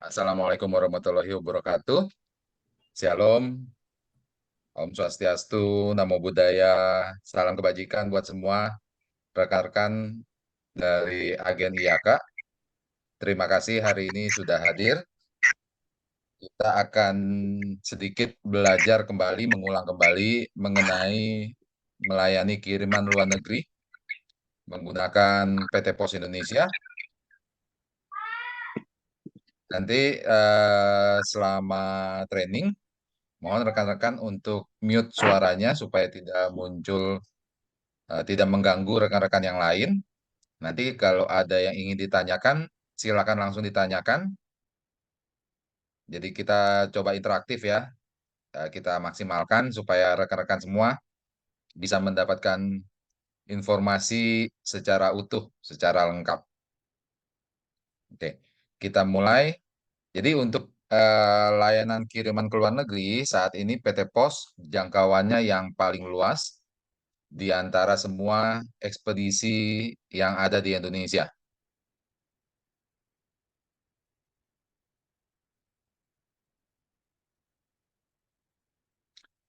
Assalamualaikum warahmatullahi wabarakatuh. Shalom, Om Swastiastu, Namo Buddhaya, salam kebajikan buat semua rekan-rekan dari agen IAK. Terima kasih hari ini sudah hadir. Kita akan sedikit belajar kembali, mengulang kembali mengenai melayani kiriman luar negeri menggunakan PT Pos Indonesia. Nanti selama training, mohon rekan-rekan untuk mute suaranya supaya tidak muncul, tidak mengganggu rekan-rekan yang lain. Nanti kalau ada yang ingin ditanyakan, silakan langsung ditanyakan. Jadi kita coba interaktif ya, kita maksimalkan supaya rekan-rekan semua bisa mendapatkan informasi secara utuh, secara lengkap. Oke, kita mulai. Jadi untuk layanan kiriman ke luar negeri, saat ini PT Pos jangkauannya yang paling luas di antara semua ekspedisi yang ada di Indonesia.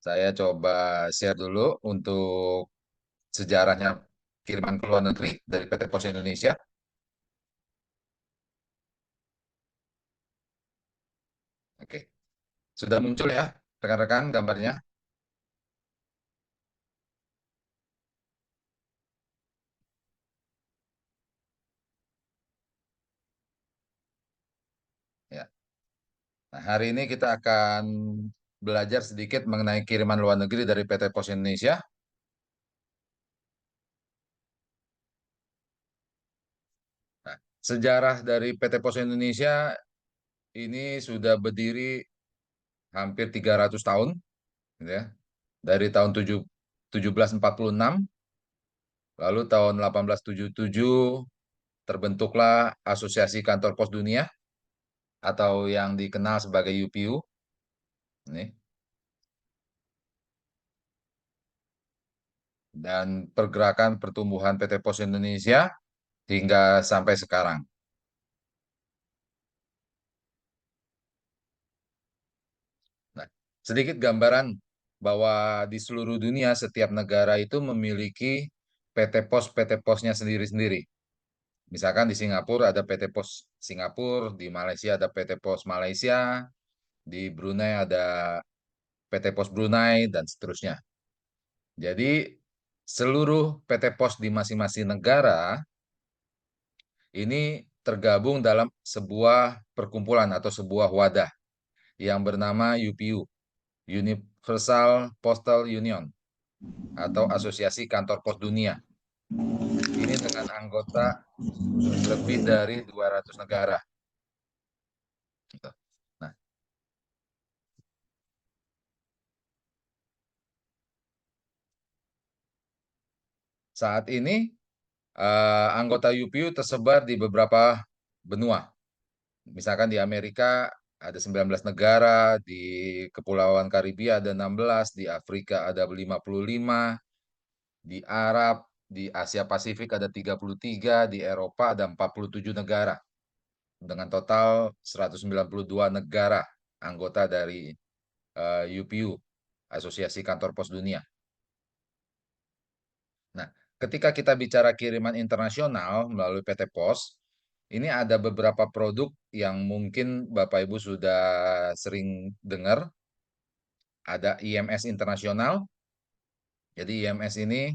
Saya coba share dulu untuk sejarahnya kiriman ke luar negeri dari PT Pos Indonesia. Oke, sudah muncul ya rekan-rekan gambarnya. Ya. Nah, hari ini kita akan belajar sedikit mengenai kiriman luar negeri dari PT Pos Indonesia. Nah, sejarah dari PT Pos Indonesia ini sudah berdiri hampir 300 tahun, gitu ya. Dari tahun 1746, lalu tahun 1877 terbentuklah Asosiasi Kantor Pos Dunia atau yang dikenal sebagai UPU. Nih. Dan pergerakan pertumbuhan PT Pos Indonesia hingga sampai sekarang. Nah, sedikit gambaran bahwa di seluruh dunia setiap negara itu memiliki PT Posnya sendiri-sendiri. Misalkan di Singapura ada PT Pos Singapura, di Malaysia ada PT Pos Malaysia, di Brunei ada PT Pos Brunei, dan seterusnya. Jadi, seluruh PT Pos di masing-masing negara ini tergabung dalam sebuah perkumpulan atau sebuah wadah yang bernama UPU, Universal Postal Union, atau Asosiasi Kantor Pos Dunia. Ini dengan anggota lebih dari 200 negara. Gitu. Nah, saat ini anggota UPU tersebar di beberapa benua. Misalkan di Amerika ada 19 negara, di Kepulauan Karibia ada 16, di Afrika ada 55, di Arab, di Asia Pasifik ada 33, di Eropa ada 47 negara. Dengan total 192 negara anggota dari UPU, Asosiasi Kantor Pos Dunia. Nah, ketika kita bicara kiriman internasional melalui PT Pos, ini ada beberapa produk yang mungkin Bapak Ibu sudah sering dengar. Ada IMS Internasional. Jadi IMS ini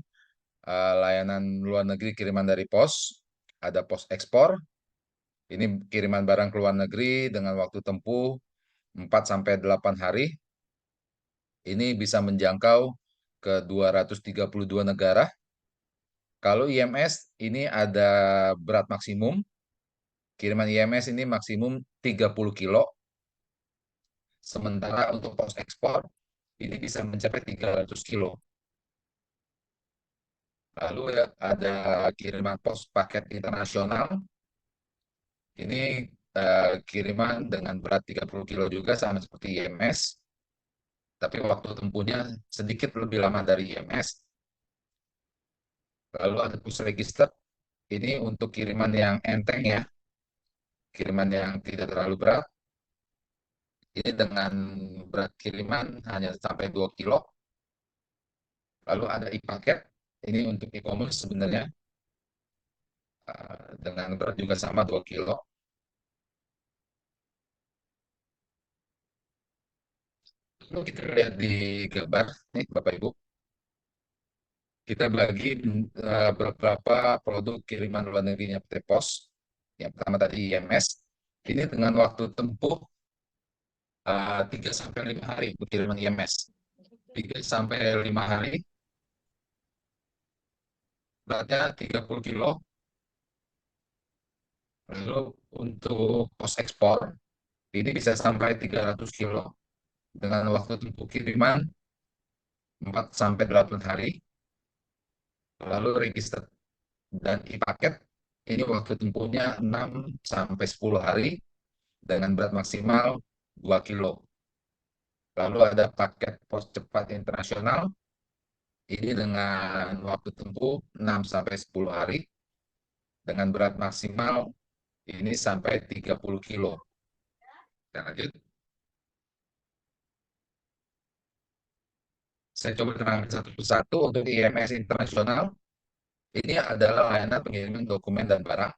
layanan luar negeri kiriman dari pos. Ada pos ekspor. Ini kiriman barang ke luar negeri dengan waktu tempuh 4 sampai 8 hari. Ini bisa menjangkau ke 232 negara. Kalau IMS ini ada berat maksimum. Kiriman IMS ini maksimum 30 kilo. Sementara untuk pos ekspor ini bisa mencapai 300 kilo. Lalu ada kiriman pos paket internasional. Ini kiriman dengan berat 30 kilo juga sama seperti IMS, tapi waktu tempuhnya sedikit lebih lama dari IMS. Lalu ada push register. Ini untuk kiriman yang enteng ya, kiriman yang tidak terlalu berat. Ini dengan berat kiriman hanya sampai 2 kilo. Lalu ada e-paket, ini untuk e-commerce sebenarnya, dengan berat juga sama 2 kilo. Lalu kita lihat di gambar, nih Bapak Ibu, kita bagi beberapa produk kiriman luar negerinya PT Pos. Yang pertama tadi IMS, ini dengan waktu tempuh 3 sampai 5 hari untuk kiriman IMS. 3 sampai 5 hari, beratnya 30 kilo. Lalu untuk pos ekspor, ini bisa sampai 300 kilo dengan waktu tempuh kiriman 4 sampai 8 hari. Lalu register dan e-paket, ini waktu tempuhnya 6 sampai 10 hari dengan berat maksimal 2 kilo. Lalu ada paket pos cepat internasional, ini dengan waktu tempuh 6 sampai 10 hari dengan berat maksimal ini sampai 30 kilo. Kita lanjut. Saya coba terangkan satu persatu untuk IMS internasional. Ini adalah layanan pengiriman dokumen dan barang.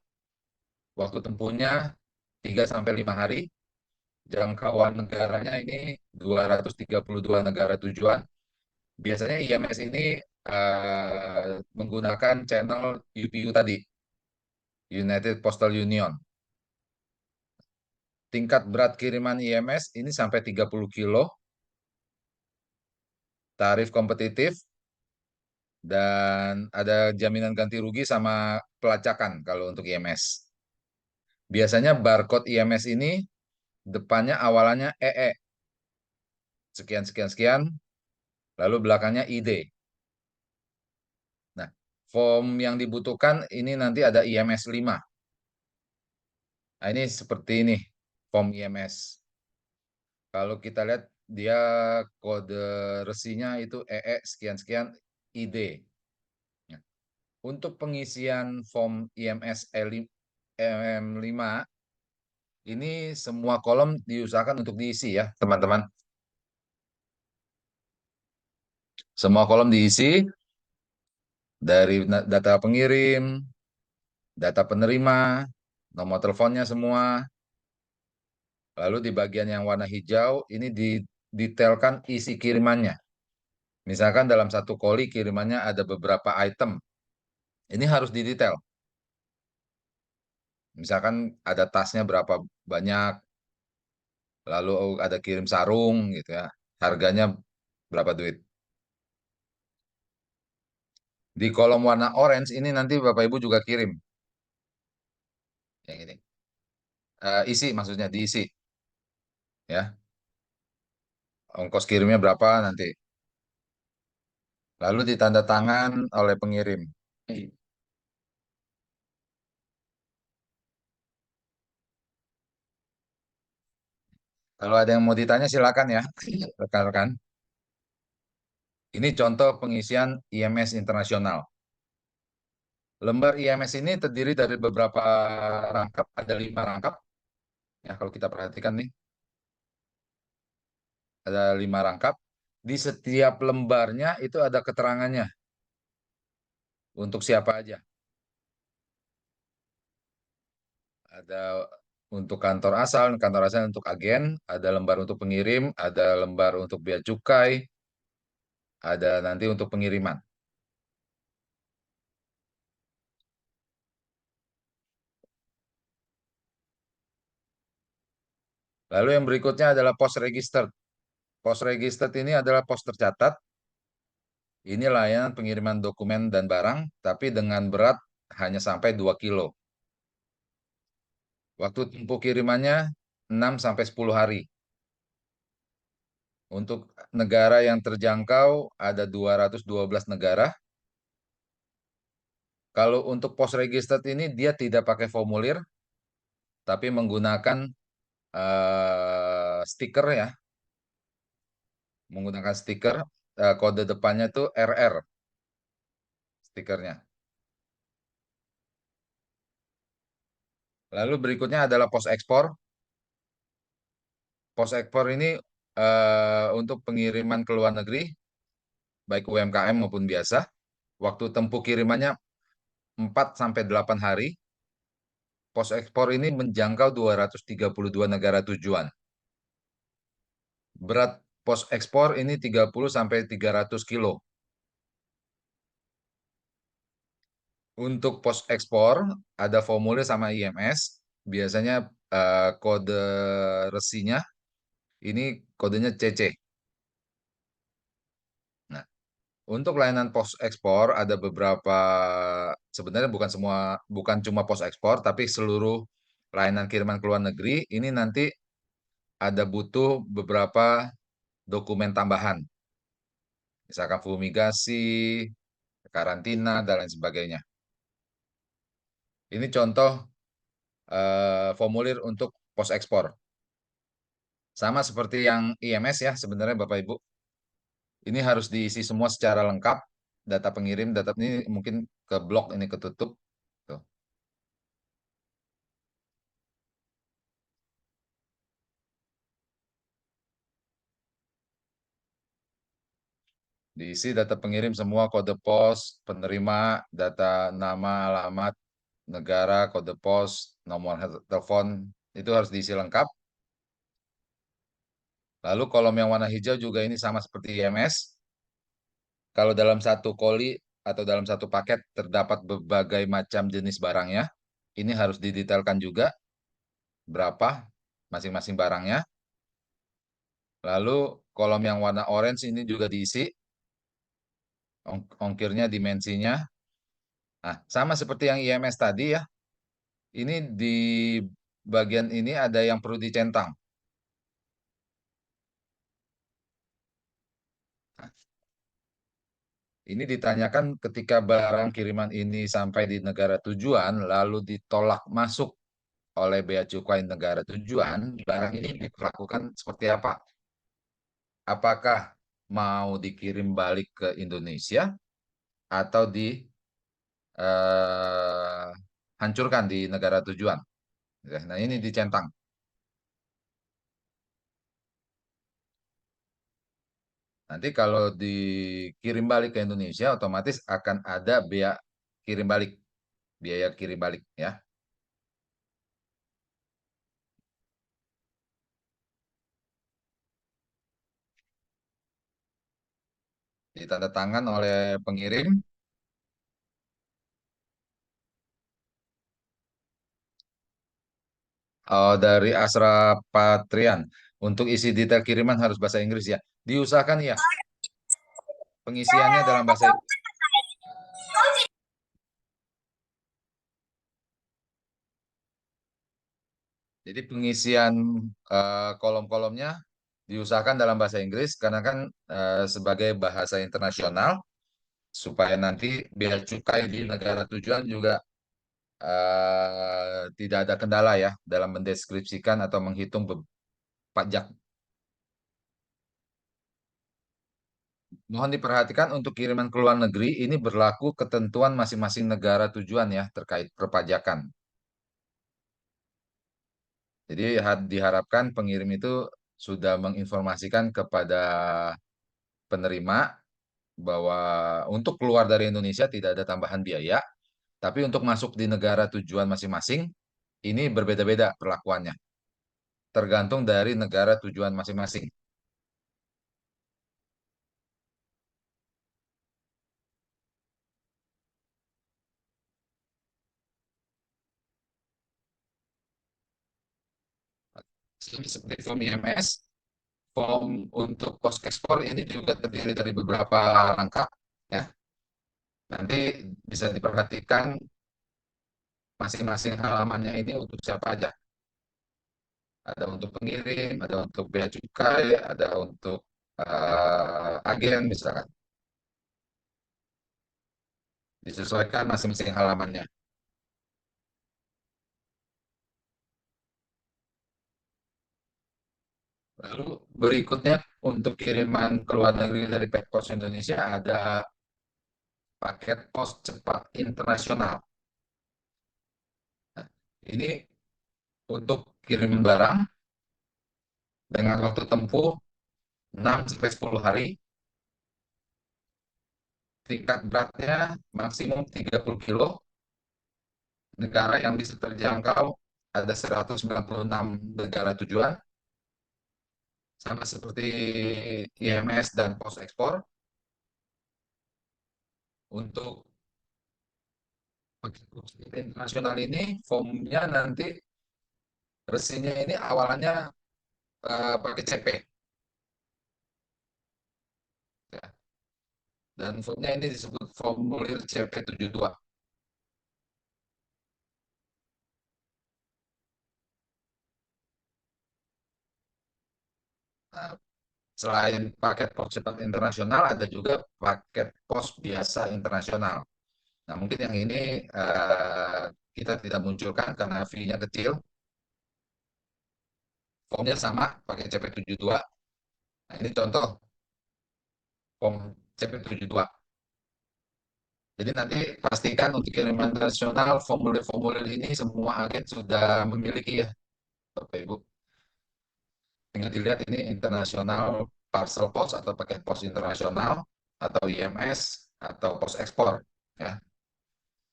Waktu tempuhnya 3 sampai 5 hari. Jangkauan negaranya ini 232 negara tujuan. Biasanya IMS ini menggunakan channel UPU tadi, United Postal Union. Tingkat berat kiriman IMS ini sampai 30 kilo, tarif kompetitif, dan ada jaminan ganti rugi sama pelacakan kalau untuk IMS. Biasanya barcode IMS ini depannya awalannya EE, sekian, sekian, sekian, lalu belakangnya ID. Nah, form yang dibutuhkan ini nanti ada IMS 5. Nah, ini seperti ini, form IMS. Kalau kita lihat, dia kode resinya itu EE sekian-sekian ID. Nah, untuk pengisian form IMS M5, ini semua kolom diusahakan untuk diisi ya, teman-teman. Semua kolom diisi, dari data pengirim, data penerima, nomor teleponnya semua. Lalu di bagian yang warna hijau, ini didetailkan isi kirimannya. Misalkan dalam satu koli kirimannya ada beberapa item. Ini harus didetail. Misalkan ada tasnya berapa banyak, lalu ada kirim sarung gitu ya. Harganya berapa duit. Di kolom warna orange ini nanti Bapak Ibu juga kirim. Yang ini. Isi maksudnya diisi ya. Ongkos kirimnya berapa nanti. Lalu ditanda tangan oleh pengirim. Kalau ada yang mau ditanya silakan ya, rekan-rekan. Ini contoh pengisian IMS internasional. Lembar IMS ini terdiri dari beberapa rangkap, ada 5 rangkap. Ya, kalau kita perhatikan nih, ada 5 rangkap. Di setiap lembarnya itu ada keterangannya untuk siapa aja. Ada untuk kantor asal untuk agen, ada lembar untuk pengirim, ada lembar untuk bea cukai, ada nanti untuk pengiriman. Lalu yang berikutnya adalah post registered. Post registered ini adalah pos tercatat. Ini layanan pengiriman dokumen dan barang, tapi dengan berat hanya sampai 2 kilo. Waktu tempuh kirimannya 6 sampai 10 hari. Untuk negara yang terjangkau ada 212 negara. Kalau untuk post registered ini dia tidak pakai formulir, tapi menggunakan stiker ya, menggunakan stiker, kode depannya tuh RR stikernya. Lalu berikutnya adalah pos ekspor. Pos ekspor ini untuk pengiriman ke luar negeri, baik UMKM maupun biasa, waktu tempuh kirimannya 4 sampai 8 hari. Pos ekspor ini menjangkau 232 negara tujuan. Berat pos ekspor ini 30 sampai 300 kilo. Untuk pos ekspor ada formulir sama IMS. Biasanya kode resinya ini kodenya CC. Nah, untuk layanan pos ekspor ada beberapa, sebenarnya bukan cuma pos ekspor, tapi seluruh layanan kiriman ke luar negeri ini nanti ada butuh beberapa dokumen tambahan, misalkan fumigasi, karantina, dan lain sebagainya. Ini contoh formulir untuk pos ekspor. Sama seperti yang IMS ya sebenarnya Bapak Ibu. Ini harus diisi semua secara lengkap. Data pengirim, data ini mungkin ke blok ini ketutup. Tuh. Diisi data pengirim semua, kode pos, penerima, data nama, alamat, negara, kode pos, nomor telepon, itu harus diisi lengkap. Lalu kolom yang warna hijau juga ini sama seperti IMS. Kalau dalam satu koli atau dalam satu paket terdapat berbagai macam jenis barangnya, ini harus didetailkan juga berapa masing-masing barangnya. Lalu kolom yang warna orange ini juga diisi ongkirnya, dimensinya. Nah, sama seperti yang IMS tadi ya. Ini di bagian ini ada yang perlu dicentang. Nah, ini ditanyakan ketika barang kiriman ini sampai di negara tujuan, lalu ditolak masuk oleh bea cukai negara tujuan, barang ini diperlakukan seperti apa? Apakah mau dikirim balik ke Indonesia atau hancurkan di negara tujuan? Ya, nah, ini dicentang. Nanti kalau dikirim balik ke Indonesia, otomatis akan ada bea kirim balik, biaya kirim balik ya. Ditanda tangan oleh pengirim dari Asra Patrian. Untuk isi detail kiriman harus bahasa Inggris ya. Diusahakan ya, pengisiannya dalam bahasa. Jadi pengisian kolom-kolomnya diusahakan dalam bahasa Inggris karena kan sebagai bahasa internasional supaya nanti bea cukai di negara tujuan juga tidak ada kendala ya dalam mendeskripsikan atau menghitung pajak. Mohon diperhatikan untuk kiriman ke luar negeri ini berlaku ketentuan masing-masing negara tujuan ya terkait perpajakan. Jadi diharapkan pengirim itu sudah menginformasikan kepada penerima bahwa untuk keluar dari Indonesia tidak ada tambahan biaya, tapi untuk masuk di negara tujuan masing-masing ini berbeda-beda perlakuannya, tergantung dari negara tujuan masing-masing. Seperti form IMS, form untuk pos ekspor ini juga terdiri dari beberapa rangkap, ya. Nanti bisa diperhatikan masing-masing halamannya ini untuk siapa aja. Ada untuk pengirim, ada untuk bea cukai, ada untuk agen misalkan. Disesuaikan masing-masing halamannya. Lalu berikutnya untuk kiriman ke luar negeri dari Pet Pos Indonesia ada paket pos cepat internasional. Nah, ini untuk kiriman barang dengan waktu tempuh 6 sampai 10 hari. Tingkat beratnya maksimum 30 kilo. Negara yang bisa terjangkau ada 196 negara tujuan, sama seperti IMS dan pos ekspor. Untuk internasional ini formnya nanti resinya ini awalnya pakai CP ya. Dan formnya ini disebut formulir CP72. Nah, selain paket pos cepat internasional, ada juga paket pos biasa internasional. Nah, mungkin yang ini kita tidak munculkan karena fee-nya kecil. Formnya sama, pakai CP72. Nah, ini contoh form CP72. Jadi nanti pastikan untuk kiriman nasional, formulir-formulir ini semua agen sudah memiliki ya, Bapak Ibu. Tinggal dilihat ini internasional parcel post atau paket pos internasional atau IMS atau pos ekspor ya.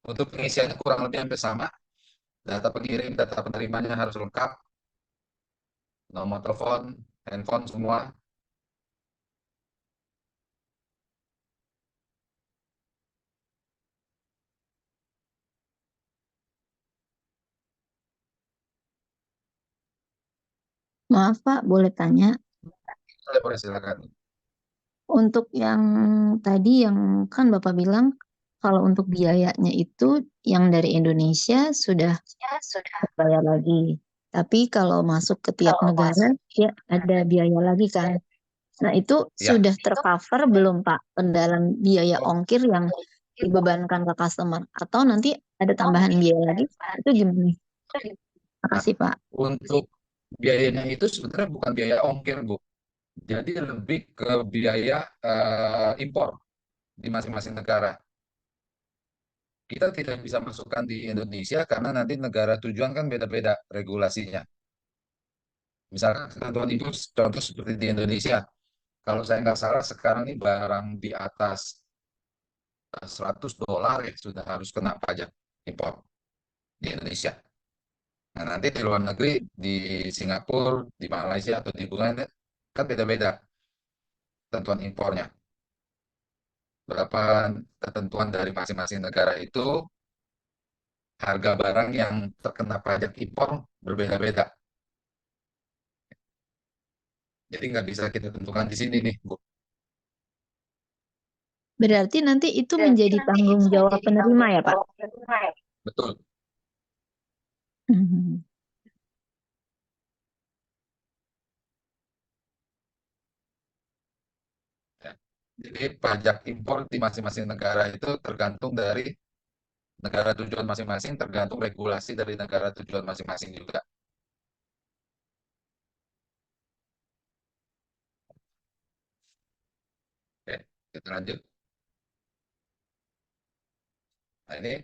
Untuk pengisiannya kurang lebih hampir sama. Data pengirim, data penerimanya harus lengkap, nomor telepon, handphone semua. Maaf Pak, boleh tanya. Boleh silakan. Untuk yang tadi yang kan Bapak bilang kalau untuk biayanya itu yang dari Indonesia sudah bayar lagi. Tapi kalau masuk ke tiap negara ya ada biaya lagi kan. Nah, itu Ya, sudah tercover belum Pak dalam biaya oh, ongkir yang dibebankan ke customer atau nanti ada tambahan biaya lagi? Itu gimana? nah, Makasih Pak. untuk biayanya itu sebenarnya bukan biaya ongkir, Bu. Jadi lebih ke biaya impor di masing-masing negara. Kita tidak bisa masukkan di Indonesia karena nanti negara tujuan kan beda-beda regulasinya. Misalkan ketentuan impor contoh seperti di Indonesia, kalau saya nggak salah sekarang ini barang di atas $100 ya sudah harus kena pajak impor di Indonesia. Nah nanti di luar negeri, di Singapura, di Malaysia atau di Brunei kan beda-beda ketentuan impornya. Berapa ketentuan dari masing-masing negara itu, harga barang yang terkena pajak impor berbeda-beda. Jadi nggak bisa kita tentukan di sini nih, Bu. Berarti nanti itu menjadi tanggung jawab penerima ya Pak? Betul. Mhm. Ya. Jadi pajak impor di masing-masing negara itu tergantung dari negara tujuan masing-masing, tergantung regulasi dari negara tujuan masing-masing juga. Oke, kita lanjut. Nah, ini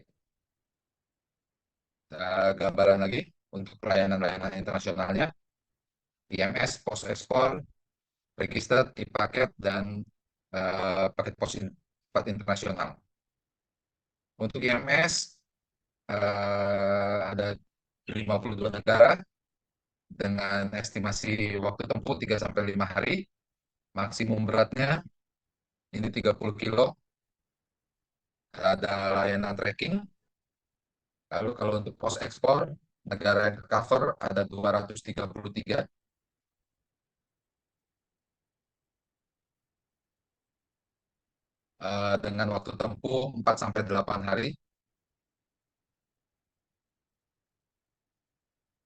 gambaran lagi untuk pelayanan-layanan internasionalnya, IMS, pos ekspor, register, e-paket, dan paket pos internasional. Untuk IMS ada 52 negara dengan estimasi waktu tempuh 3 sampai 5 hari, maksimum beratnya ini 30 kilo, ada layanan tracking. Lalu kalau untuk pos ekspor, negara yang cover ada 233 dengan waktu tempuh 4 sampai 8 hari.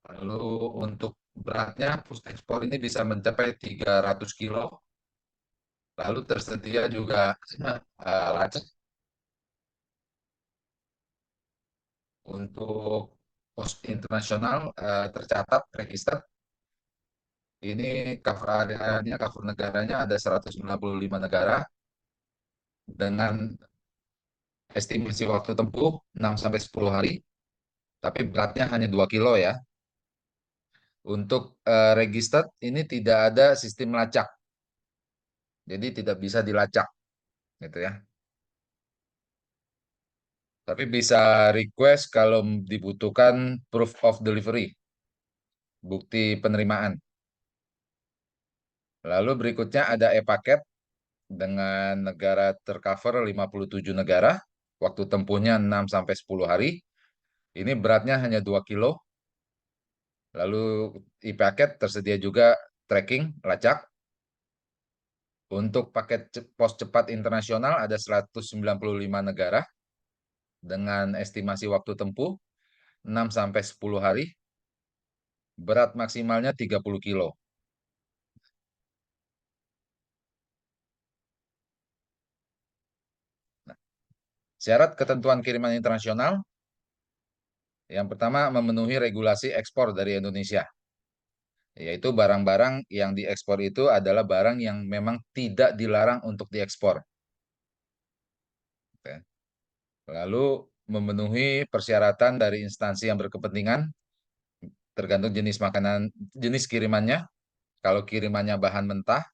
Lalu untuk beratnya pos ekspor ini bisa mencapai 300 kilo. Lalu tersedia juga lacak untuk pos internasional tercatat register. Ini cover areanya, cover negaranya ada 195 negara dengan estimasi waktu tempuh 6 sampai 10 hari, tapi beratnya hanya 2 kilo ya. Untuk registered ini tidak ada sistem lacak, jadi tidak bisa dilacak, gitu ya. Tapi bisa request kalau dibutuhkan proof of delivery, bukti penerimaan. Lalu berikutnya ada e-paket dengan negara tercover 57 negara, waktu tempuhnya 6 sampai 10 hari. Ini beratnya hanya 2 kilo. Lalu e-paket tersedia juga tracking lacak. Untuk paket pos cepat internasional ada 195 negara dengan estimasi waktu tempuh 6 sampai 10 hari. Berat maksimalnya 30 kilo. Nah, syarat ketentuan kiriman internasional yang pertama memenuhi regulasi ekspor dari Indonesia, yaitu barang-barang yang diekspor itu adalah barang yang memang tidak dilarang untuk diekspor. Oke. Lalu memenuhi persyaratan dari instansi yang berkepentingan, tergantung jenis makanan, jenis kirimannya. Kalau kirimannya bahan mentah,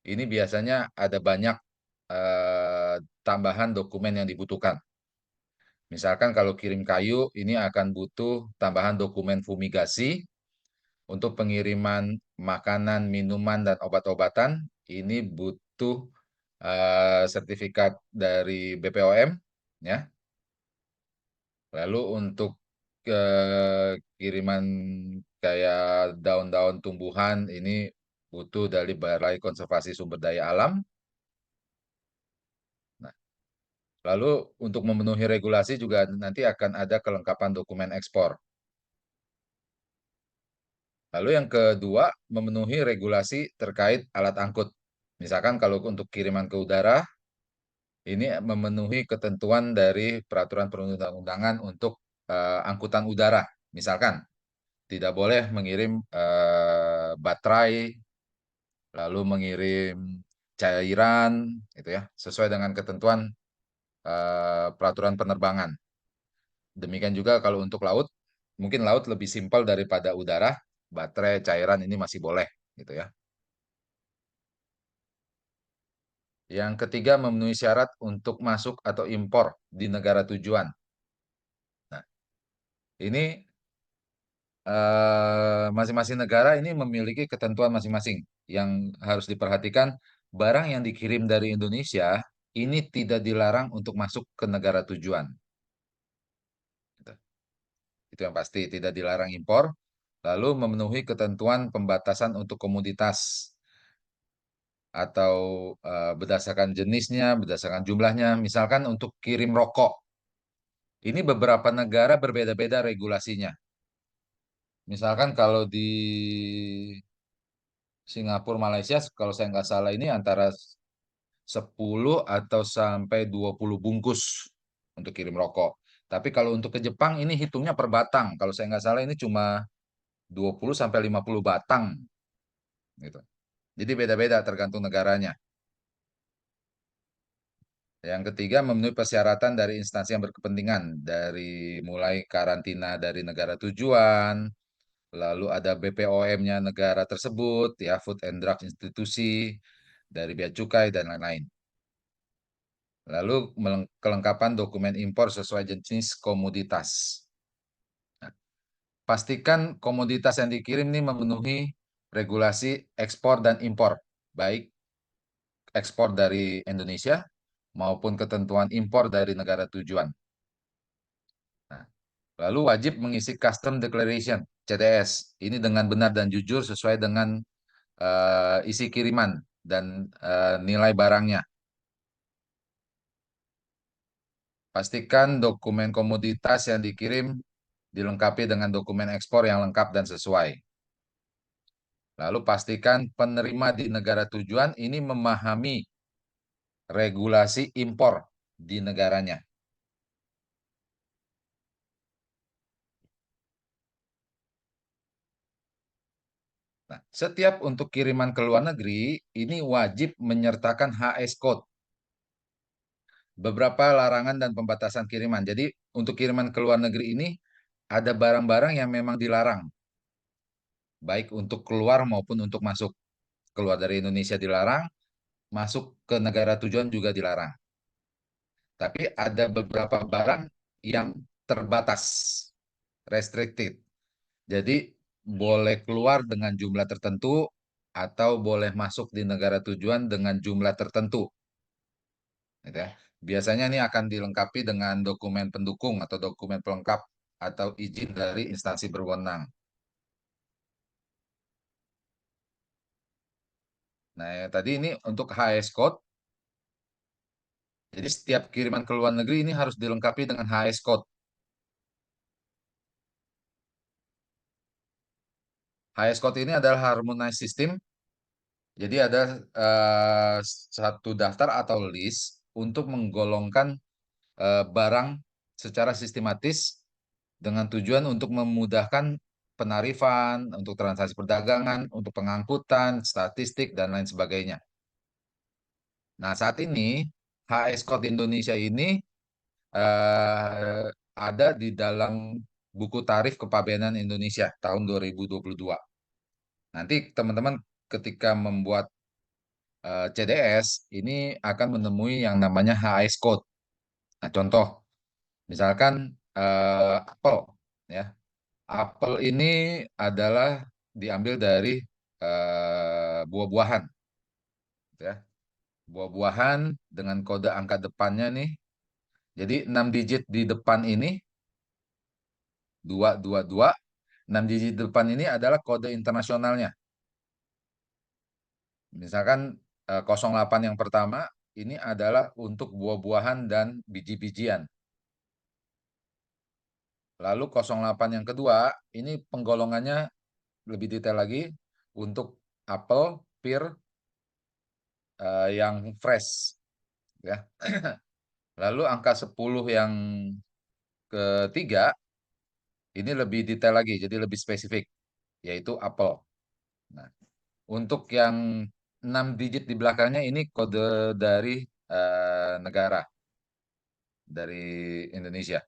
ini biasanya ada banyak eh, tambahan dokumen yang dibutuhkan. Misalkan kalau kirim kayu, ini akan butuh tambahan dokumen fumigasi. Untuk pengiriman makanan, minuman, dan obat-obatan, ini butuh sertifikat dari BPOM, ya. Lalu untuk kiriman kayak daun-daun tumbuhan, ini butuh dari Balai Konservasi Sumber Daya Alam. Nah, lalu untuk memenuhi regulasi juga nanti akan ada kelengkapan dokumen ekspor. Lalu yang kedua, memenuhi regulasi terkait alat angkut. Misalkan kalau untuk kiriman ke udara, ini memenuhi ketentuan dari peraturan perundang-undangan untuk angkutan udara. Misalkan, tidak boleh mengirim baterai, lalu mengirim cairan, gitu ya, sesuai dengan ketentuan peraturan penerbangan. Demikian juga kalau untuk laut, mungkin laut lebih simpel daripada udara, baterai, cairan ini masih boleh, gitu ya. Yang ketiga, memenuhi syarat untuk masuk atau impor di negara tujuan. Nah, ini masing-masing negara ini memiliki ketentuan masing-masing yang harus diperhatikan. Barang yang dikirim dari Indonesia ini tidak dilarang untuk masuk ke negara tujuan. Gitu. Itu yang pasti, tidak dilarang impor. Lalu memenuhi ketentuan pembatasan untuk komoditas atau berdasarkan jenisnya, berdasarkan jumlahnya. Misalkan untuk kirim rokok, ini beberapa negara berbeda-beda regulasinya. Misalkan kalau di Singapura, Malaysia, kalau saya nggak salah ini antara 10 atau sampai 20 bungkus untuk kirim rokok. Tapi kalau untuk ke Jepang ini hitungnya per batang. Kalau saya nggak salah ini cuma 20 sampai 50 batang gitu. Jadi beda-beda tergantung negaranya. Yang ketiga, memenuhi persyaratan dari instansi yang berkepentingan, dari mulai karantina dari negara tujuan, lalu ada BPOM-nya negara tersebut, ya Food and Drug Institusi, dari bea cukai dan lain-lain. Lalu kelengkapan dokumen impor sesuai jenis komoditas. Nah, pastikan komoditas yang dikirim ini memenuhi regulasi ekspor dan impor, baik ekspor dari Indonesia maupun ketentuan impor dari negara tujuan. Nah, lalu wajib mengisi Custom Declaration (CDS). Ini dengan benar dan jujur sesuai dengan isi kiriman dan nilai barangnya. Pastikan dokumen komoditas yang dikirim dilengkapi dengan dokumen ekspor yang lengkap dan sesuai. Lalu pastikan penerima di negara tujuan ini memahami regulasi impor di negaranya. Nah, setiap untuk kiriman ke luar negeri, ini wajib menyertakan HS Code. Beberapa larangan dan pembatasan kiriman. Jadi, untuk kiriman ke luar negeri ini, ada barang-barang yang memang dilarang. baik untuk keluar maupun untuk masuk. Keluar dari Indonesia dilarang, masuk ke negara tujuan juga dilarang. Tapi ada beberapa barang yang terbatas, restricted. Jadi boleh keluar dengan jumlah tertentu atau boleh masuk di negara tujuan dengan jumlah tertentu. Gitu ya. Biasanya ini akan dilengkapi dengan dokumen pendukung atau dokumen pelengkap atau izin dari instansi berwenang. Nah, tadi ini untuk HS code. Jadi setiap kiriman ke luar negeri ini harus dilengkapi dengan HS code. HS code ini adalah harmonized system. Jadi ada eh, satu daftar atau list untuk menggolongkan barang secara sistematis dengan tujuan untuk memudahkan penarifan, untuk transaksi perdagangan, untuk pengangkutan, statistik, dan lain sebagainya. Nah, saat ini HS Code Indonesia ini eh, ada di dalam buku tarif kepabeanan Indonesia tahun 2022. Nanti teman-teman ketika membuat CDS ini akan menemui yang namanya HS Code. Nah, contoh, misalkan Apple, ya. Apel ini adalah diambil dari buah-buahan, ya. Buah-buahan dengan kode angka depannya nih. Jadi 6 digit di depan ini 222. 6 digit di depan ini adalah kode internasionalnya. Misalkan 08 yang pertama ini adalah untuk buah-buahan dan biji-bijian. Lalu 08 yang kedua ini penggolongannya lebih detail lagi untuk apel, pir, yang fresh, ya. Lalu angka 10 yang ketiga ini lebih detail lagi, jadi lebih spesifik, yaitu apel. Nah, untuk yang 6 digit di belakangnya ini kode dari negara, dari Indonesia.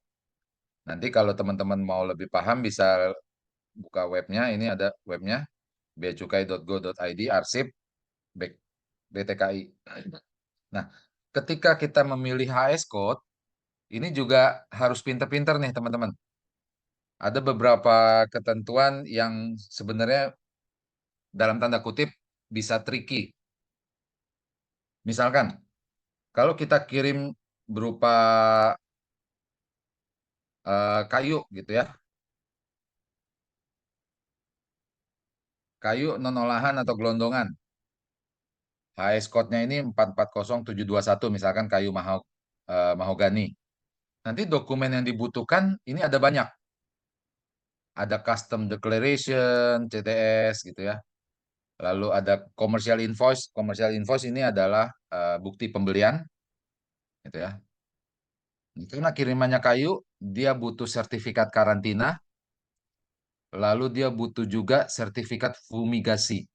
Nanti kalau teman-teman mau lebih paham bisa buka webnya, ini ada webnya beacukai.go.id arsip BTKI. Nah, ketika kita memilih HS code, ini juga harus pinter-pinter nih teman-teman. Ada beberapa ketentuan yang sebenarnya dalam tanda kutip bisa tricky. Misalkan, kalau kita kirim berupa kayu gitu ya, kayu non olahan atau gelondongan. HS code-nya ini 440721 misalkan kayu mahogani. Nanti dokumen yang dibutuhkan ini ada banyak. Ada custom declaration, CTS gitu ya. Lalu ada commercial invoice. Commercial invoice ini adalah bukti pembelian, gitu ya. Karena kirimannya kayu, dia butuh sertifikat karantina, lalu dia butuh juga sertifikat fumigasi,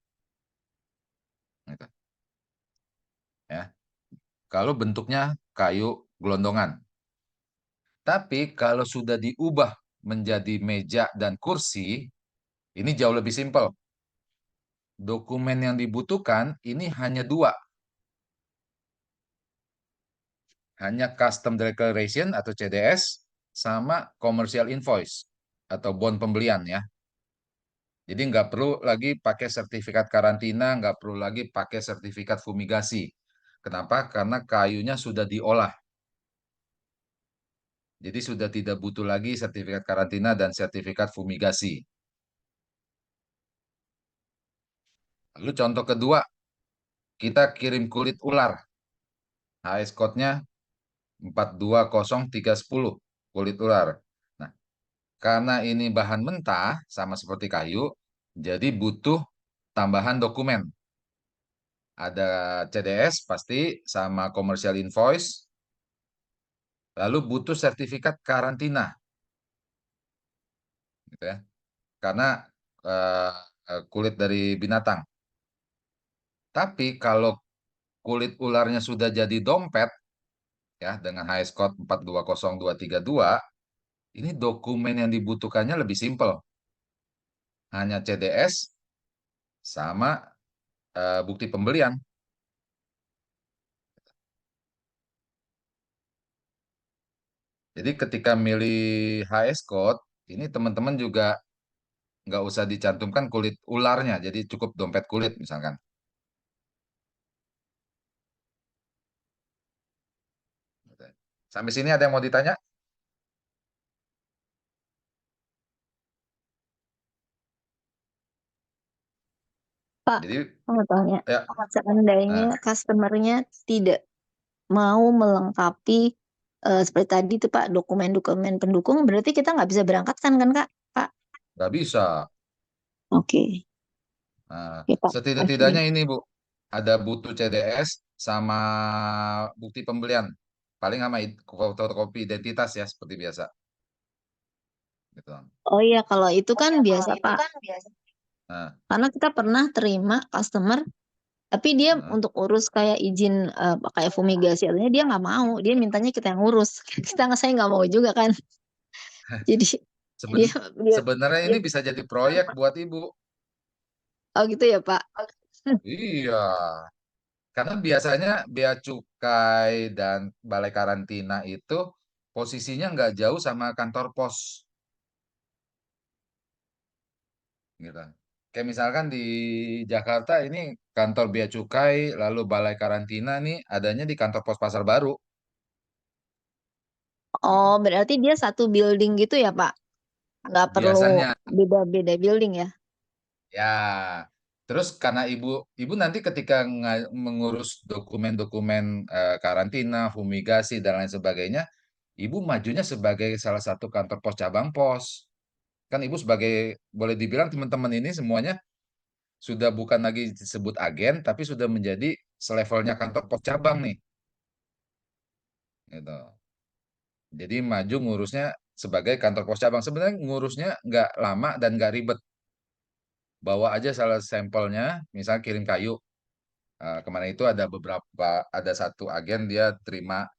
gitu, ya. Kalau bentuknya kayu gelondongan. Tapi kalau sudah diubah menjadi meja dan kursi, ini jauh lebih simpel. Dokumen yang dibutuhkan ini hanya dua, hanya custom declaration atau CDS sama commercial invoice atau bond pembelian ya. Jadi nggak perlu lagi pakai sertifikat karantina, nggak perlu lagi pakai sertifikat fumigasi. Kenapa? Karena kayunya sudah diolah. Jadi sudah tidak butuh lagi sertifikat karantina dan sertifikat fumigasi. Lalu contoh kedua, kita kirim kulit ular. HS code-nya 420310, kulit ular. Nah, karena ini bahan mentah, sama seperti kayu, jadi butuh tambahan dokumen. Ada CDS pasti, sama commercial invoice, lalu butuh sertifikat karantina, gitu ya. Karena eh, kulit dari binatang. Tapi kalau kulit ularnya sudah jadi dompet, ya dengan HS code 420232, ini dokumen yang dibutuhkannya lebih simpel. hanya CDS sama bukti pembelian. Jadi ketika milih HS code, ini teman-teman juga nggak usah dicantumkan kulit ularnya, jadi cukup dompet kulit misalkan. Sampai sini ada yang mau ditanya? Pak, Jadi mau tanya, ya, seandainya nah, customernya tidak mau melengkapi seperti tadi tuh Pak, dokumen-dokumen pendukung, berarti kita nggak bisa berangkatkan kan Kak? Pak, nggak bisa. oke. Nah, Ya Pak, setidak-tidaknya kasih. ini Bu, ada butuh CDS sama bukti pembelian. Paling sama fotokopi identitas ya seperti biasa. Gitu. Oh iya, kalau itu Oh kan iya, kalau biasa itu Pak. kan biasa. Nah, Karena kita pernah terima customer, tapi dia nah. untuk urus kayak izin kayak fumigasi, artinya dia nggak mau. Dia mintanya kita yang ngurus. Saya nggak mau juga kan. Jadi dia Seben- dia, Sebenarnya dia ini bisa jadi proyek buat Ibu. oh gitu ya Pak. Iya, karena biasanya bea cukai dan balai karantina itu posisinya nggak jauh sama kantor pos, gitu. Kayak misalkan di Jakarta ini kantor bea cukai, lalu balai karantina nih adanya di kantor pos Pasar Baru, gitu. Oh, berarti dia satu building gitu ya Pak? Nggak perlu Biasanya, beda-beda building ya? ya. Terus karena ibu nanti ketika mengurus dokumen-dokumen karantina, fumigasi dan lain sebagainya, ibu majunya sebagai salah satu kantor pos cabang pos. Kan ibu sebagai boleh dibilang teman-teman ini semuanya sudah bukan lagi disebut agen, tapi sudah menjadi selevelnya kantor pos cabang nih, gitu. Jadi maju ngurusnya sebagai kantor pos cabang. Sebenarnya ngurusnya nggak lama dan nggak ribet. Bawa aja salah sampelnya, misalnya kirim kayu. Kemarin itu ada ada satu agen dia terima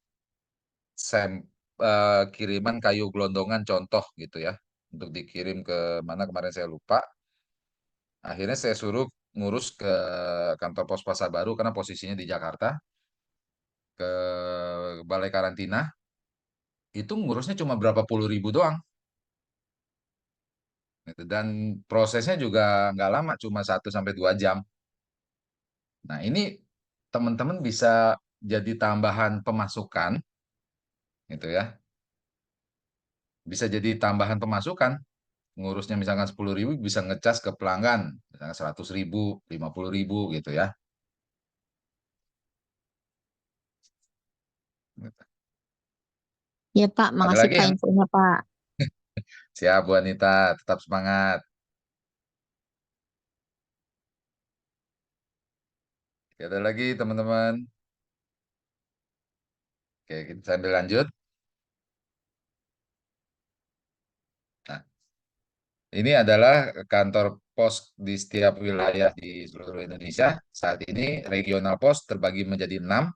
sam, kiriman kayu gelondongan contoh gitu ya, untuk dikirim ke mana kemarin saya lupa. Akhirnya saya suruh ngurus ke kantor pos Pasar Baru karena posisinya di Jakarta, ke balai karantina, itu ngurusnya cuma berapa puluh ribu doang. Gitu. Dan prosesnya juga nggak lama, cuma 1 sampai 2 jam. Nah ini teman-teman bisa jadi tambahan pemasukan, gitu ya. Bisa jadi tambahan pemasukan. Ngurusnya misalkan 10 ribu bisa ngecas ke pelanggan misalkan 100 ribu 50 ribu gitu ya. Ya Pak, Ada makasih lagi Pak yang infonya Pak. siap Bu Anita, tetap semangat. Ada lagi teman-teman. Oke, kita sambil lanjut. Nah, ini adalah kantor pos di setiap wilayah di seluruh Indonesia. Saat ini regional pos terbagi menjadi 6.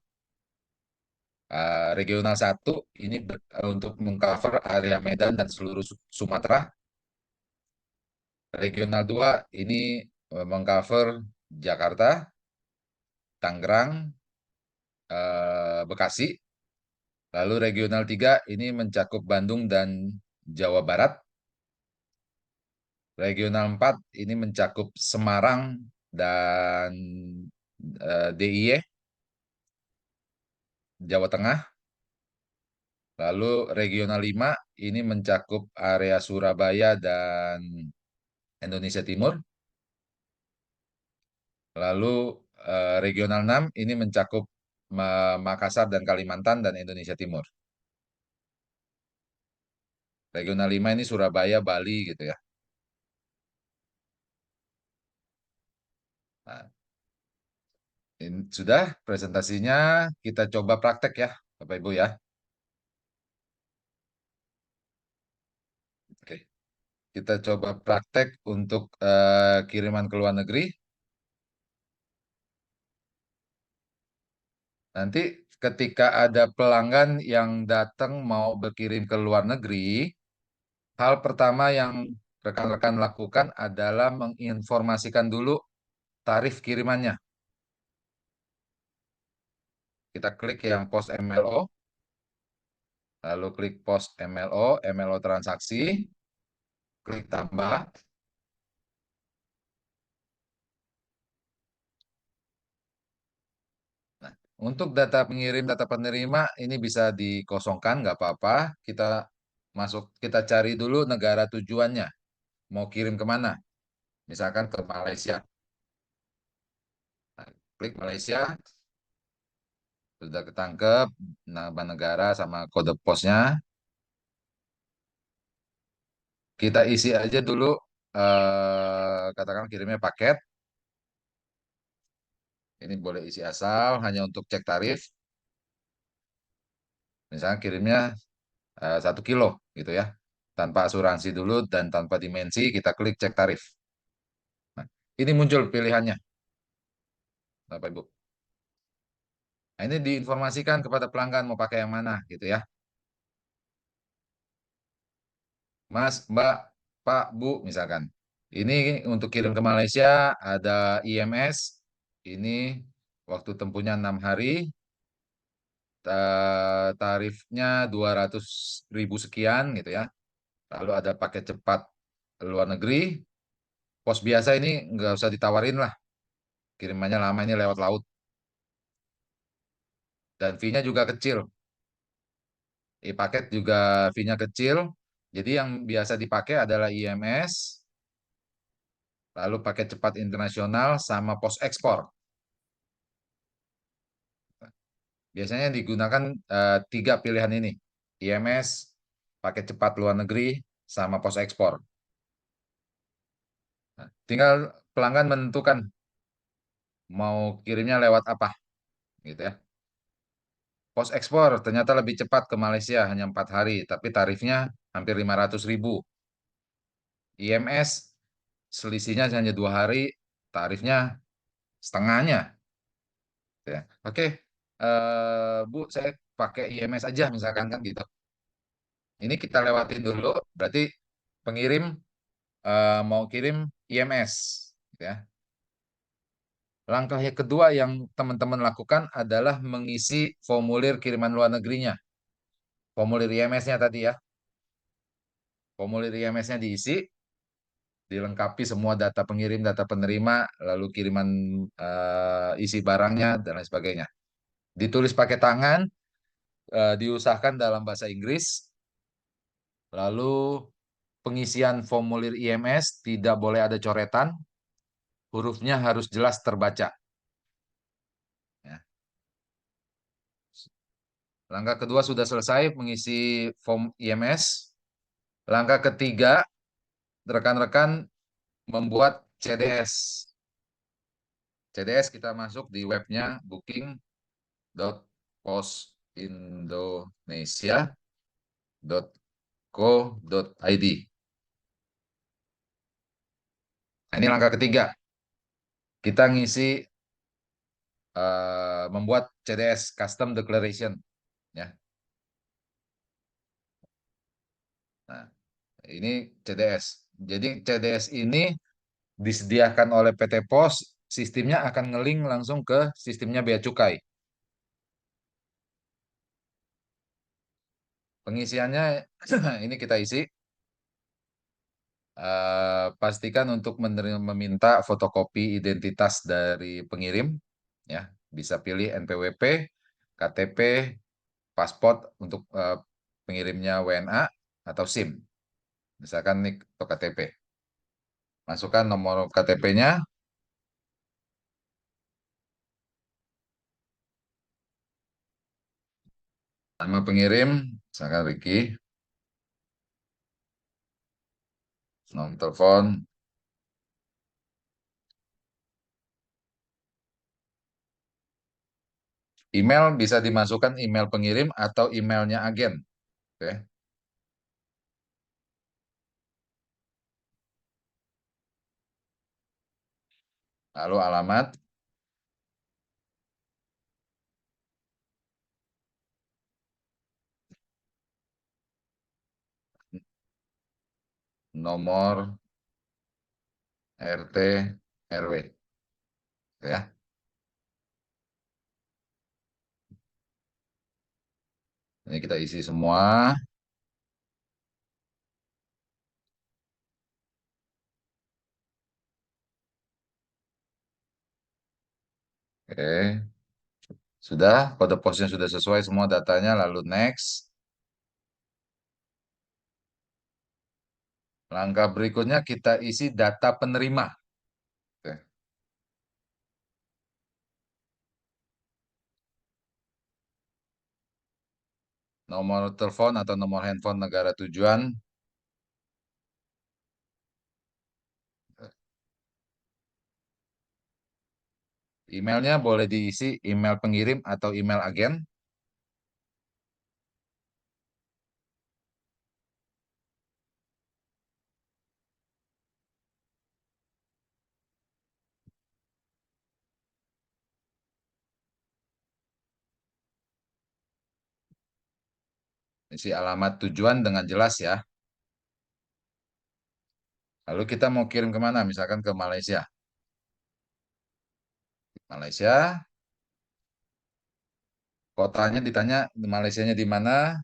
Regional 1 ini untuk mengcover area Medan dan seluruh Sumatera. Regional 2 ini mengcover Jakarta, Tangerang, Bekasi. Lalu regional 3 ini mencakup Bandung dan Jawa Barat. Regional 4 ini mencakup Semarang dan DIY, Jawa Tengah. Lalu regional 5 ini mencakup area Surabaya dan Indonesia Timur. Lalu regional 6 ini mencakup Makassar dan Kalimantan dan Indonesia Timur. Regional 5 ini Surabaya, Bali gitu ya. Nah, ini sudah presentasinya, kita coba praktek ya, Bapak Ibu ya. Oke, kita coba praktek untuk kiriman ke luar negeri. Nanti ketika ada pelanggan yang datang mau berkirim ke luar negeri, hal pertama yang rekan-rekan lakukan adalah menginformasikan dulu tarif kirimannya. Kita klik yang post MLO, lalu klik post MLO, MLO transaksi, klik tambah. Nah, untuk data pengirim, data penerima ini bisa dikosongkan, nggak apa-apa. Kita cari dulu negara tujuannya, mau kirim kemana. Misalkan ke Malaysia. Nah, klik Malaysia, sudah ketangkep nama negara sama kode posnya. Kita isi aja dulu, katakan kirimnya paket. Ini boleh isi asal, hanya untuk cek tarif. Misalnya kirimnya 1 kilo gitu ya. Tanpa asuransi dulu dan tanpa dimensi, kita klik cek tarif. Nah, ini muncul pilihannya, Bapak Ibu. Nah, ini diinformasikan kepada pelanggan mau pakai yang mana gitu ya. Mas, Mbak, Pak, Bu, misalkan. Ini untuk kirim ke Malaysia ada IMS. Ini waktu tempuhnya 6 hari. Tarifnya 200.000 sekian gitu ya. Lalu ada paket cepat luar negeri. Pos biasa ini nggak usah ditawarin lah. Kirimannya lama ini lewat laut. Dan fee-nya juga kecil. Paket juga fee-nya kecil. Jadi yang biasa dipakai adalah IMS, lalu paket cepat internasional sama pos ekspor. Biasanya digunakan 3 pilihan ini. IMS, paket cepat luar negeri, sama pos ekspor. Nah, tinggal pelanggan menentukan mau kirimnya lewat apa, gitu ya. Pos ekspor ternyata lebih cepat ke Malaysia, hanya 4 hari, tapi tarifnya hampir 500.000. IMS selisihnya hanya 2 hari, tarifnya setengahnya. Gitu ya. Oke, Bu, saya pakai IMS aja misalkan kan gitu. Ini kita lewatin dulu, berarti pengirim mau kirim IMS. Gitu ya. Langkah yang kedua yang teman-teman lakukan adalah mengisi formulir kiriman luar negerinya. Formulir IMS-nya tadi ya. Formulir IMS-nya diisi, dilengkapi semua data pengirim, data penerima, lalu kiriman isi barangnya, dan lain sebagainya. Ditulis pakai tangan, diusahakan dalam bahasa Inggris, lalu pengisian formulir IMS tidak boleh ada coretan, hurufnya harus jelas terbaca. Ya. Langkah kedua sudah selesai mengisi form IMS. Langkah ketiga, rekan-rekan membuat CDS. CDS kita masuk di webnya booking.postindonesia.co.id. Nah, ini langkah ketiga. Kita ngisi membuat CDS Custom Declaration ya. Nah, ini CDS. Jadi CDS ini disediakan oleh PT Pos, sistemnya akan ngelink langsung ke sistemnya Bea Cukai. Pengisiannya ini kita isi. Pastikan untuk meminta fotokopi identitas dari pengirim, ya bisa pilih NPWP, KTP, paspor untuk pengirimnya WNA atau SIM, misalkan NIK atau KTP. Masukkan nomor KTP-nya, nama pengirim, misalkan Ricky, nomor telepon, email bisa dimasukkan email pengirim atau emailnya agen. Oke. Lalu alamat, nomor RT RW ya. Ini kita isi semua. Oke, sudah kode posnya sudah sesuai semua datanya, lalu next. Langkah berikutnya kita isi data penerima. Oke. Nomor telepon atau nomor handphone negara tujuan. Emailnya boleh diisi email pengirim atau email agen. Isi alamat tujuan dengan jelas ya. Lalu kita mau kirim kemana? Misalkan ke Malaysia. Malaysia, kotanya ditanya Malaysianya di mana?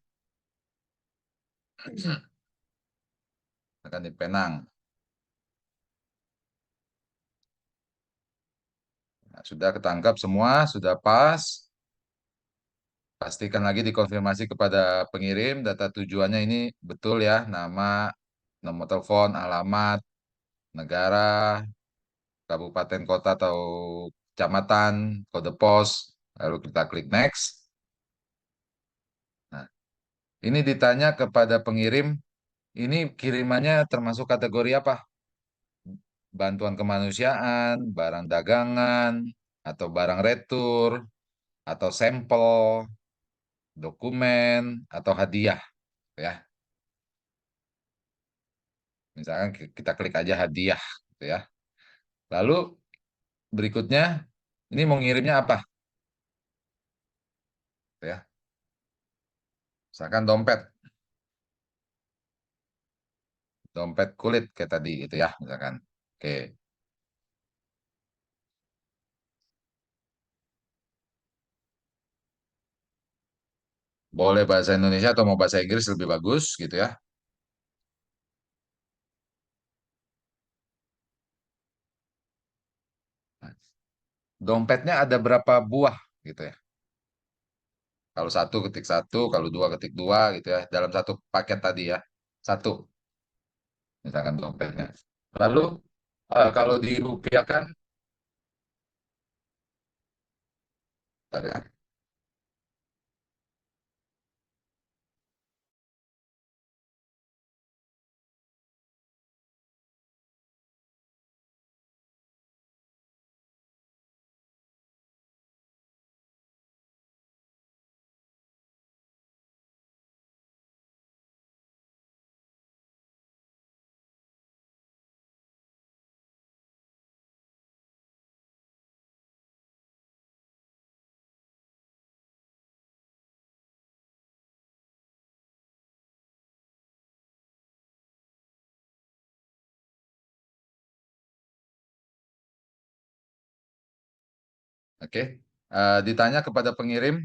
Akan di Penang. Nah, sudah ketangkap semua, sudah pas. Pastikan lagi dikonfirmasi kepada pengirim, data tujuannya ini betul ya, nama, nomor telepon, alamat, negara, kabupaten, kota, atau kecamatan, kode pos. Lalu kita klik next. Nah, ini ditanya kepada pengirim, ini kirimannya termasuk kategori apa? Bantuan kemanusiaan, barang dagangan, atau barang retur, atau sampel, dokumen, atau hadiah, ya. Misalkan kita klik aja hadiah, gitu ya. Lalu berikutnya, ini mau ngirimnya apa? Gitu ya. Misalkan dompet, dompet kulit kayak tadi gitu ya, misalkan. Oke, boleh bahasa Indonesia atau mau bahasa Inggris lebih bagus gitu ya. Dompetnya ada berapa buah gitu ya. Kalau satu ketik satu, kalau dua ketik dua gitu ya. Dalam satu paket tadi ya. Satu, misalkan dompetnya. Lalu kalau dirupiahkan, bentar ya. Oke. Ditanya kepada pengirim,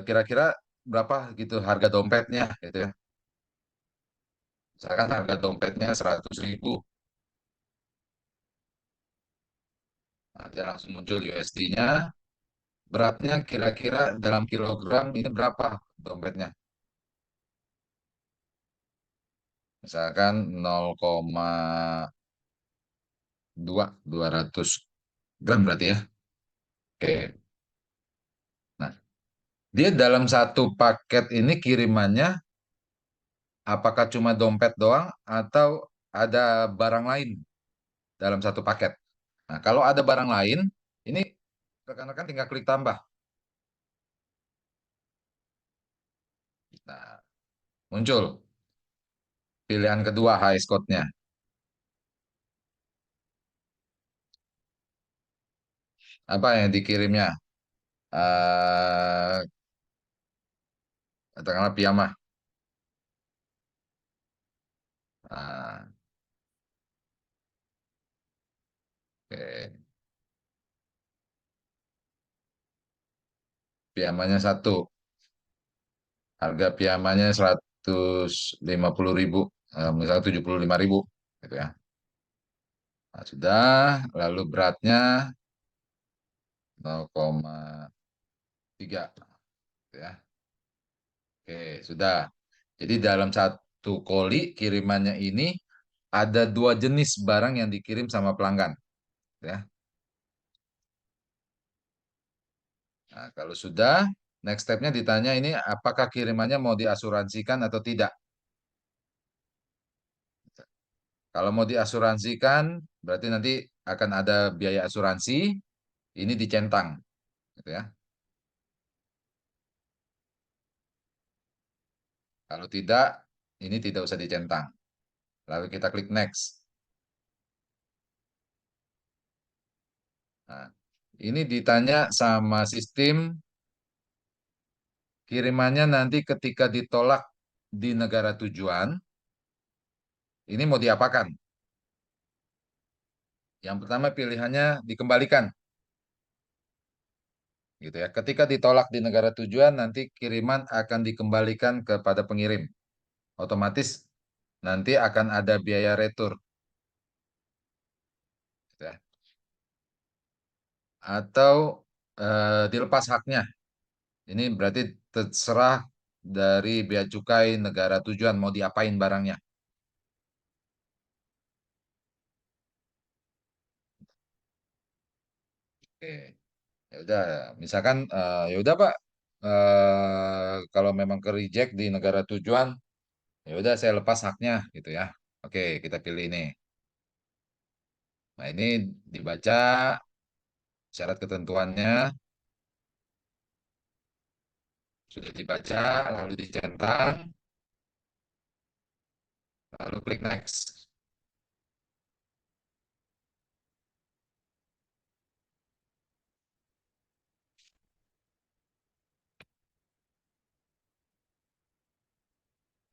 kira-kira berapa gitu harga dompetnya gitu ya. Misalkan harga dompetnya 100.000. Nah, dia langsung muncul USD-nya. Beratnya kira-kira dalam kilogram ini berapa dompetnya? Misalkan 200 gram berarti ya. Oke. Nah, dia dalam satu paket ini kirimannya apakah cuma dompet doang atau ada barang lain dalam satu paket? Nah, kalau ada barang lain, ini rekan-rekan tinggal klik tambah. Nah, muncul pilihan kedua highest code-nya. Apa yang dikirimnya? Eh, katakanlah piyama. Nah, oke. Piyamanya satu. Harga piyamanya 150.000. Misalnya 75.000. Gitu ya. Nah, sudah. Lalu beratnya 0,3. Gitu ya. Oke, sudah. Jadi dalam satu koli kirimannya ini ada dua jenis barang yang dikirim sama pelanggan. Ya. Nah, kalau sudah, next stepnya ditanya ini apakah kirimannya mau diasuransikan atau tidak. Kalau mau diasuransikan, berarti nanti akan ada biaya asuransi, ini dicentang. Gitu ya. Kalau tidak, ini tidak usah dicentang. Lalu kita klik next. Nah, ini ditanya sama sistem kirimannya nanti ketika ditolak di negara tujuan, ini mau diapakan? Yang pertama pilihannya dikembalikan, gitu ya. Ketika ditolak di negara tujuan, nanti kiriman akan dikembalikan kepada pengirim. Otomatis nanti akan ada biaya retur, gitu ya. Atau dilepas haknya. Ini berarti terserah dari bea cukai negara tujuan mau diapain barangnya. Oke. Ya udah, misalkan ya udah Pak, kalau memang ke reject di negara tujuan, ya udah saya lepas haknya gitu ya. Oke, kita pilih ini. Nah, ini dibaca syarat ketentuannya, sudah dibaca, lalu dicentang, lalu klik next.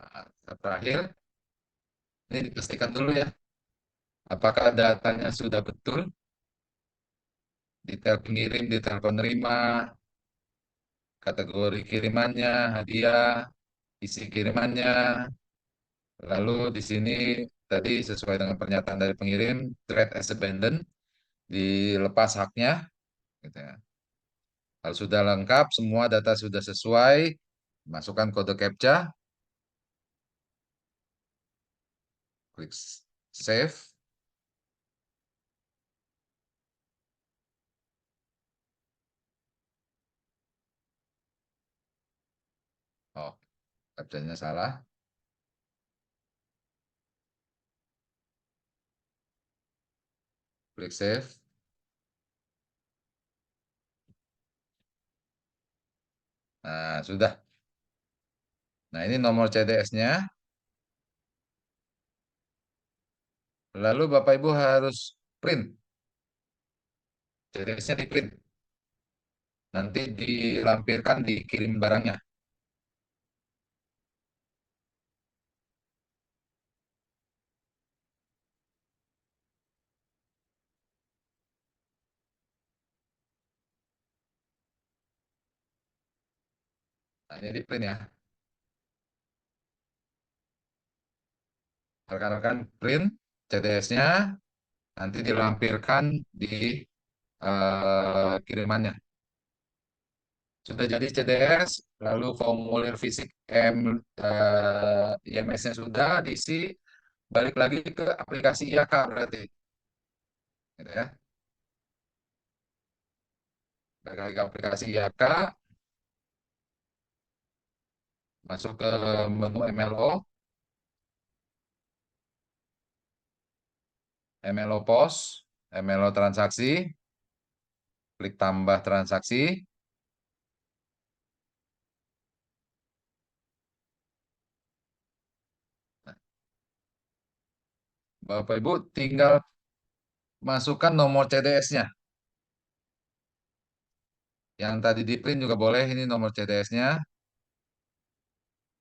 Nah, terakhir, ini dipastikan dulu ya, apakah datanya sudah betul, detail pengirim, detail penerima, kategori kirimannya, hadiah, isi kirimannya, lalu di sini tadi sesuai dengan pernyataan dari pengirim, trade as abandoned, dilepas haknya, gitu ya. Kalau sudah lengkap, semua data sudah sesuai, masukkan kode CAPTCHA, klik save. Oh, CAPTCHA-nya salah, klik save. Nah, sudah. Nah, ini nomor CDS-nya. Lalu Bapak Ibu harus print. CDS-nya di print. Nanti dilampirkan, dikirim barangnya. Nah, ini di print ya. Rekan-rekan print CDS-nya, nanti dilampirkan di kirimannya. Sudah jadi CDS, lalu formulir fisik IMS-nya sudah diisi, balik lagi ke aplikasi IAK berarti. Gitu ya. Balik lagi ke aplikasi IAK, masuk ke menu MLO, MLO POS, MLO transaksi, klik tambah transaksi. Bapak Ibu tinggal masukkan nomor CDS-nya. Yang tadi di print juga boleh, ini nomor CDS-nya.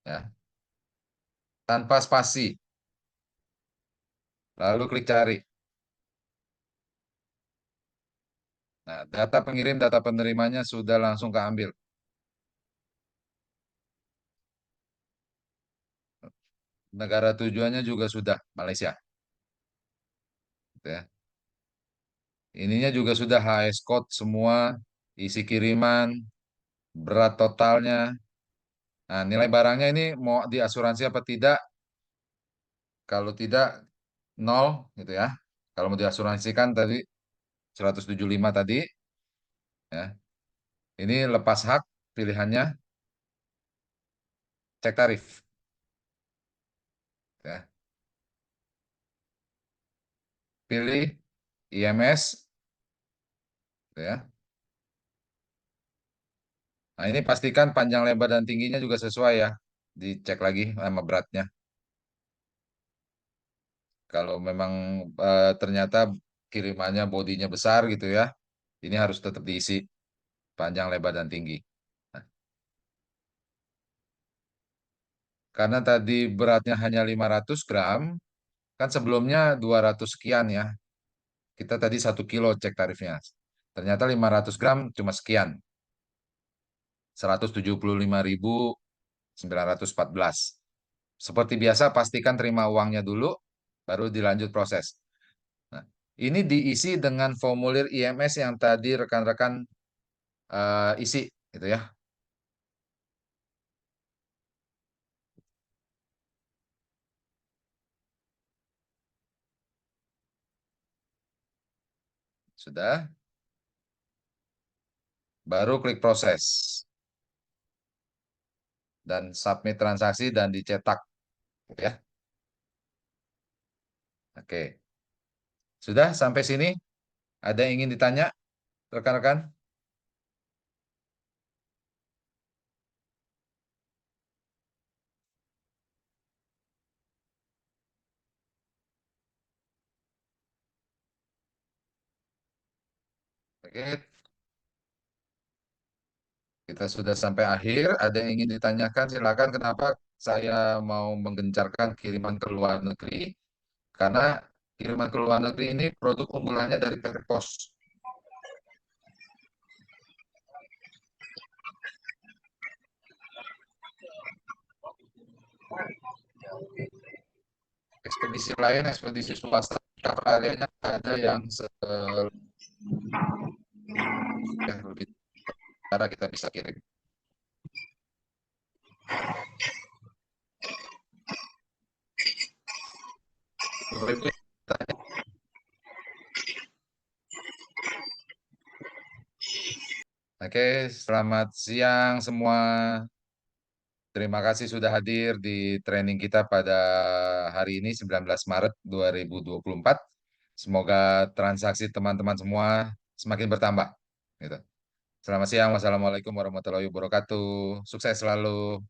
ya, tanpa spasi. Lalu klik cari. Nah, data pengirim, data penerimanya sudah langsung keambil. Negara tujuannya juga sudah Malaysia. Gitu ya. Ininya juga sudah HS code semua, isi kiriman, berat totalnya. Nah, nilai barangnya ini mau diasuransi apa tidak? Kalau tidak, nol gitu ya. Kalau mau diasuransikan tadi 175 tadi, ya. Ini lepas hak pilihannya, cek tarif. Ya. Pilih IMS, gitu ya. Nah, ini pastikan panjang lebar dan tingginya juga sesuai ya. Dicek lagi sama beratnya. Kalau memang ternyata kirimannya bodinya besar gitu ya, ini harus tetap diisi panjang lebar dan tinggi. Nah, karena tadi beratnya hanya 500 gram, kan sebelumnya 200 sekian ya. Kita tadi 1 kilo cek tarifnya. Ternyata 500 gram cuma sekian, 175.914. Seperti biasa, pastikan terima uangnya dulu, baru dilanjut proses. Nah, ini diisi dengan formulir IMS yang tadi rekan-rekan isi, gitu ya. Sudah, baru klik proses dan submit transaksi dan dicetak, gitu ya. Oke, sudah sampai sini. Ada yang ingin ditanya, rekan-rekan? Oke, kita sudah sampai akhir. Ada yang ingin ditanyakan, silakan. Kenapa saya mau menggencarkan kiriman ke luar negeri? Karena kiriman ke luar negeri ini produk unggulannya dari PT Pos. Ekspedisi lain, ekspedisi swasta, cover areanya ada yang lebih cara kita bisa kirim. Oke, selamat siang semua. Terima kasih sudah hadir di training kita pada hari ini 19 Maret 2024. Semoga transaksi teman-teman semua semakin bertambah. Gitu. Selamat siang. Wassalamualaikum warahmatullahi wabarakatuh. Sukses selalu.